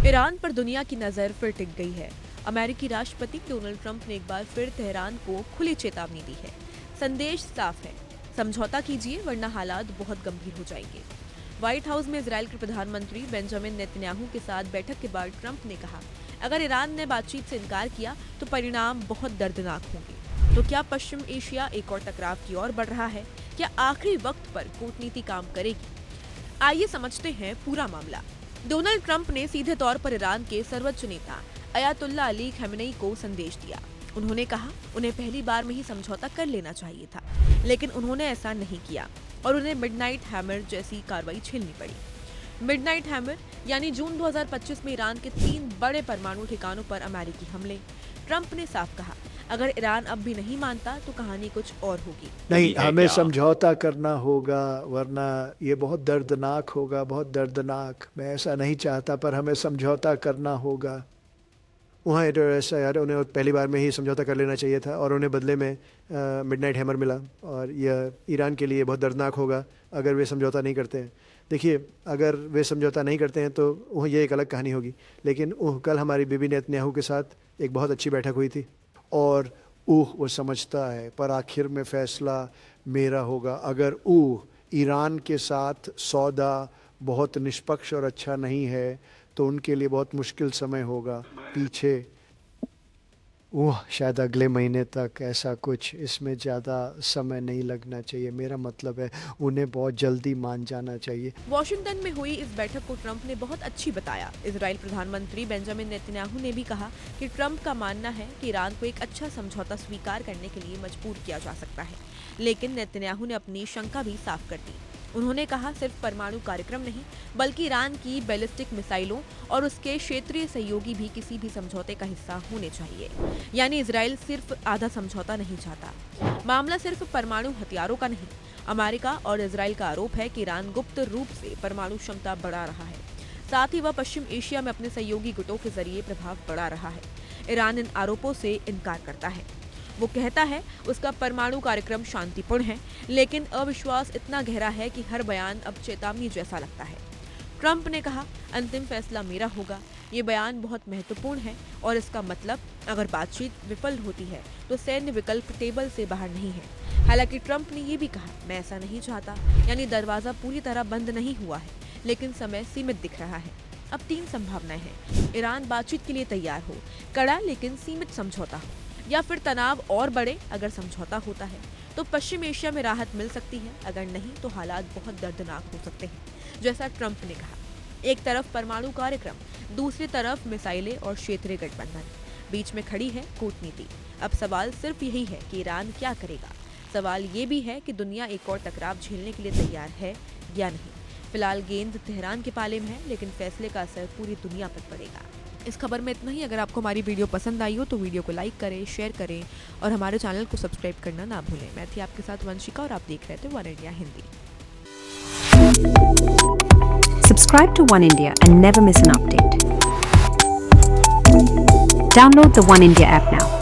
Iran पर दुनिया की नज़र फिर टिक गई है। अमेरिकी राष्ट्रपति डोनाल्ड ट्रंप ने एक बार फिर तेहरान को खुली चेतावनी दी है। संदेश साफ है, समझौता कीजिए वरना हालात बहुत गंभीर हो जाएंगे। व्हाइट हाउस में इजराइल के प्रधानमंत्री बेंजामिन नेतन्याहू के साथ बैठक के बाद ट्रंप ने कहा, अगर ईरान ने बातचीत से इनकार किया तो परिणाम बहुत दर्दनाक होंगे। तो क्या पश्चिम एशिया एक और टकराव की ओर बढ़ रहा है? क्या आखिरी वक्त पर कूटनीति काम करेगी? आइए समझते हैं पूरा मामला। डोनाल्ड ट्रंप ने सीधे तौर पर ईरान के सर्वोच्च नेता अयातुल्ला अली खमेनेई को संदेश दिया। उन्होंने कहा उन्हें पहली बार में ही समझौता कर लेना चाहिए था, लेकिन उन्होंने ऐसा नहीं किया और उन्हें मिडनाइट हैमर जैसी कार्रवाई झेलनी पड़ी। मिडनाइट हैमर यानी जून 2025 में ईरान के 3 बड़े परमाणु ठिकानों पर अमेरिकी हमले। ट्रंप ने साफ कहा, अगर ईरान अब भी नहीं मानता तो कहानी कुछ और होगी। नहीं, हमें समझौता करना होगा वरना ये बहुत दर्दनाक होगा, बहुत दर्दनाक। मैं ऐसा नहीं चाहता पर हमें समझौता करना होगा। वहाँ ऐसा यार, उन्हें पहली बार में ही समझौता कर लेना चाहिए था और उन्हें बदले में मिडनाइट हैमर मिला और यह ईरान के लिए बहुत दर्दनाक होगा अगर वे समझौता नहीं करते हैं। देखिए, अगर वे समझौता नहीं करते हैं तो ये एक अलग कहानी होगी, लेकिन कल हमारी बीबी नेतन्याहू के साथ एक बहुत अच्छी बैठक हुई थी और वो समझता है पर आखिर में फैसला मेरा होगा। अगर ईरान के साथ सौदा बहुत निष्पक्ष और अच्छा नहीं है तो उनके लिए बहुत मुश्किल समय होगा पीछे। शायद अगले महीने तक ऐसा कुछ, इसमें ज़्यादा समय नहीं लगना चाहिए। मेरा मतलब है उन्हें बहुत जल्दी मान जाना चाहिए। वॉशिंगटन में हुई इस बैठक को ट्रंप ने बहुत अच्छी बताया। इजराइल प्रधानमंत्री बेंजामिन नेतन्याहू ने भी कहा कि ट्रंप का मानना है कि ईरान को एक अच्छा समझौता स्वीकार करने के लिए मजबूर किया जा सकता है, लेकिन नेतन्याहू ने अपनी शंका भी साफ कर दी। उन्होंने कहा सिर्फ परमाणु कार्यक्रम नहीं बल्कि ईरान की बैलिस्टिक मिसाइलों और उसके क्षेत्रीय सहयोगी भी किसी भी समझौते का हिस्सा होने चाहिए। यानी इजराइल सिर्फ आधा समझौता नहीं चाहता। मामला सिर्फ परमाणु हथियारों का नहीं। अमेरिका और इजराइल का आरोप है कि ईरान गुप्त रूप से परमाणु क्षमता बढ़ा रहा है, साथ ही वह पश्चिम एशिया में अपने सहयोगी गुटों के जरिए प्रभाव बढ़ा रहा है। ईरान इन आरोपों से इनकार करता है। वो कहता है उसका परमाणु कार्यक्रम शांतिपूर्ण है, लेकिन अविश्वास इतना गहरा है कि हर बयान अब चेतावनी जैसा लगता है। ट्रंप ने कहा, अंतिम फैसला मेरा होगा। ये बयान बहुत महत्वपूर्ण है और इसका मतलब अगर बातचीत विफल होती है तो सैन्य विकल्प टेबल से बाहर नहीं है। हालांकि ट्रंप ने ये भी कहा, मैं ऐसा नहीं चाहता, यानी दरवाजा पूरी तरह बंद नहीं हुआ है, लेकिन समय सीमित दिख रहा है। अब 3 संभावनाएं हैं। ईरान बातचीत के लिए तैयार हो, कड़ा लेकिन सीमित समझौता हो, या फिर तनाव और बढ़े। अगर समझौता होता है तो पश्चिम एशिया में राहत मिल सकती है, अगर नहीं तो हालात बहुत दर्दनाक हो सकते हैं, जैसा ट्रंप ने कहा। एक तरफ परमाणु कार्यक्रम, दूसरी तरफ मिसाइलें और क्षेत्रीय गठबंधन, बीच में खड़ी है कूटनीति। अब सवाल सिर्फ यही है कि ईरान क्या करेगा। सवाल ये भी है कि दुनिया एक और टकराव झेलने के लिए तैयार है या नहीं। फिलहाल गेंद तेहरान के पाले में है, लेकिन फैसले का असर पूरी दुनिया पर पड़ेगा। इस खबर में इतना ही। अगर आपको हमारी वीडियो पसंद आई हो तो वीडियो को लाइक करें, शेयर करें और हमारे चैनल को सब्सक्राइब करना ना भूलें। मैं थी आपके साथ वंशिका और आप देख रहे थे one India Hindi. Subscribe to One India and never miss an update. Download the One India app now.